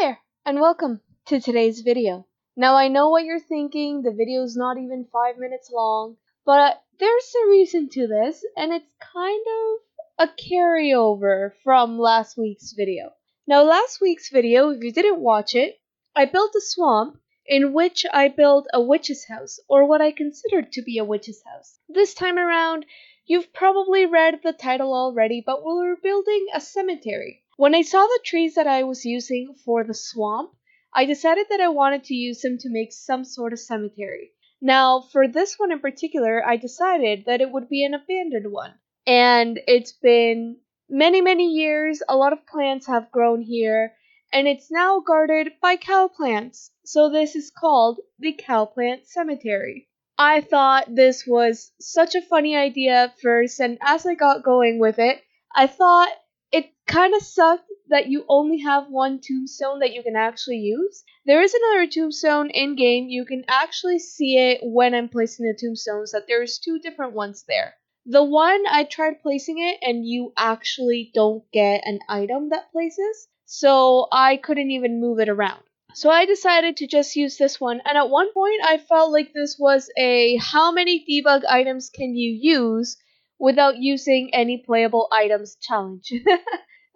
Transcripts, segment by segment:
there, and welcome to today's video. Now I know what you're thinking, the video is not even 5 minutes long, but there's a reason to this, and it's kind of a carryover from last week's video. Now last week's video, if you didn't watch it, I built a swamp in which I built a witch's house, or what I considered to be a witch's house. This time around, you've probably read the title already, but we're building a cemetery. When I saw the trees that I was using for the swamp, I decided that I wanted to use them to make some sort of cemetery. Now, for this one in particular, I decided that it would be an abandoned one. And it's been many years, a lot of plants have grown here, and it's now guarded by cow plants. So this is called the Cow Plant Cemetery. I thought this was such a funny idea at first, and as I got going with it, I thought it kind of sucked that you only have one tombstone that you can actually use. There is another tombstone in-game. You can actually see it when I'm placing the tombstones, that there's two different ones there. The one, I tried placing it, and you actually don't get an item that places, so I couldn't even move it around. So I decided to just use this one, and at one point I felt like this was a how many debug items can you use without using any playable items challenge.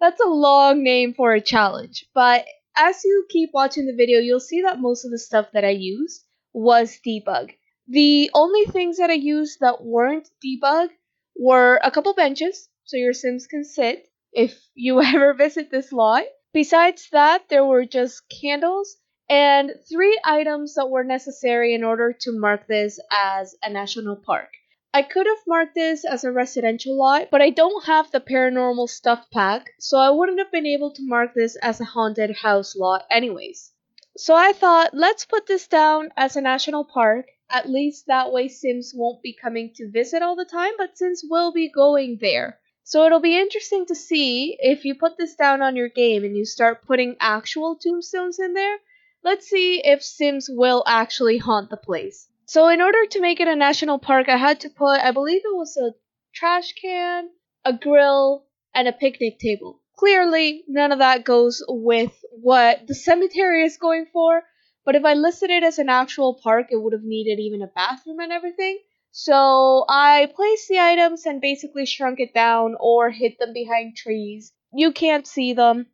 That's a long name for a challenge, but as you keep watching the video, you'll see that most of the stuff that I used was debug. The only things that I used that weren't debug were a couple benches, so your Sims can sit if you ever visit this lot. Besides that, there were just candles and 3 items that were necessary in order to mark this as a national park. I could have marked this as a residential lot, but I don't have the paranormal stuff pack, so I wouldn't have been able to mark this as a haunted house lot anyways. So I thought, let's put this down as a national park. At least that way Sims won't be coming to visit all the time, but Sims will be going there. So it'll be interesting to see if you put this down on your game and you start putting actual tombstones in there. Let's see if Sims will actually haunt the place. So in order to make it a national park, I had to put, I believe it was a trash can, a grill, and a picnic table. Clearly, none of that goes with what the cemetery is going for, but if I listed it as an actual park, it would have needed even a bathroom and everything. So I placed the items and basically shrunk it down or hid them behind trees. You can't see them,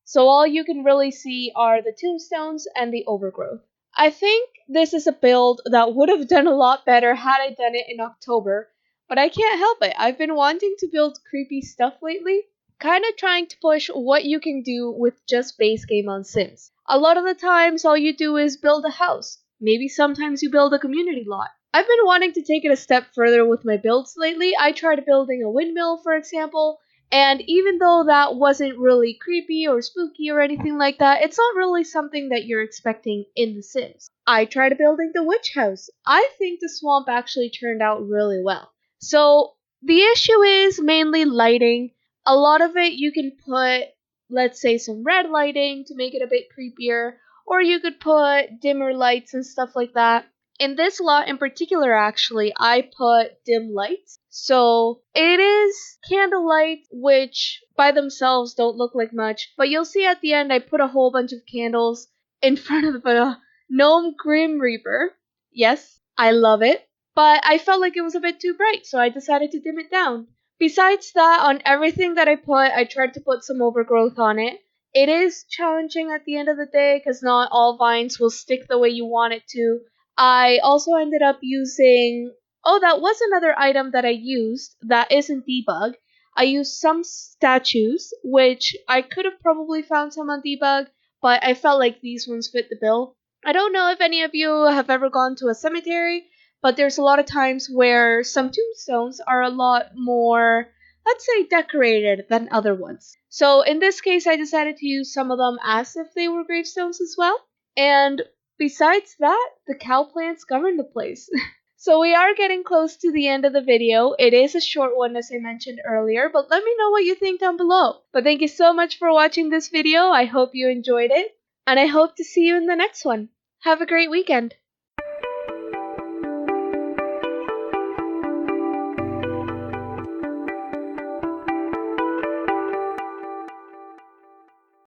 so all you can really see are the tombstones and the overgrowth. I think this is a build that would have done a lot better had I done it in October, but I can't help it. I've been wanting to build creepy stuff lately, kind of trying to push what you can do with just base game on Sims. A lot of the times, all you do is build a house. Maybe sometimes you build a community lot. I've been wanting to take it a step further with my builds lately. I tried building a windmill, for example, and even though that wasn't really creepy or spooky or anything like that, it's not really something that you're expecting in The Sims. I tried building the witch house. I think the swamp actually turned out really well. So the issue is mainly lighting. A lot of it you can put, let's say, some red lighting to make it a bit creepier, or you could put dimmer lights and stuff like that. In this lot in particular, actually, I put dim lights. So it is candlelight, which by themselves don't look like much, but you'll see at the end I put a whole bunch of candles in front of the Gnome Grim Reaper. Yes, I love it, but I felt like it was a bit too bright, so I decided to dim it down. Besides that, on everything that I put, I tried to put some overgrowth on it. It is challenging at the end of the day, because not all vines will stick the way you want it to. I also ended up using, that was another item that I used that isn't debug. I used some statues, which I could have probably found some on debug, but I felt like these ones fit the bill. I don't know if any of you have ever gone to a cemetery, but there's a lot of times where some tombstones are a lot more, let's say, decorated than other ones. So in this case, I decided to use some of them as if they were gravestones as well. And besides that, the cow plants govern the place. So we are getting close to the end of the video. It is a short one, as I mentioned earlier, but let me know what you think down below. But thank you so much for watching this video. I hope you enjoyed it, and I hope to see you in the next one. Have a great weekend.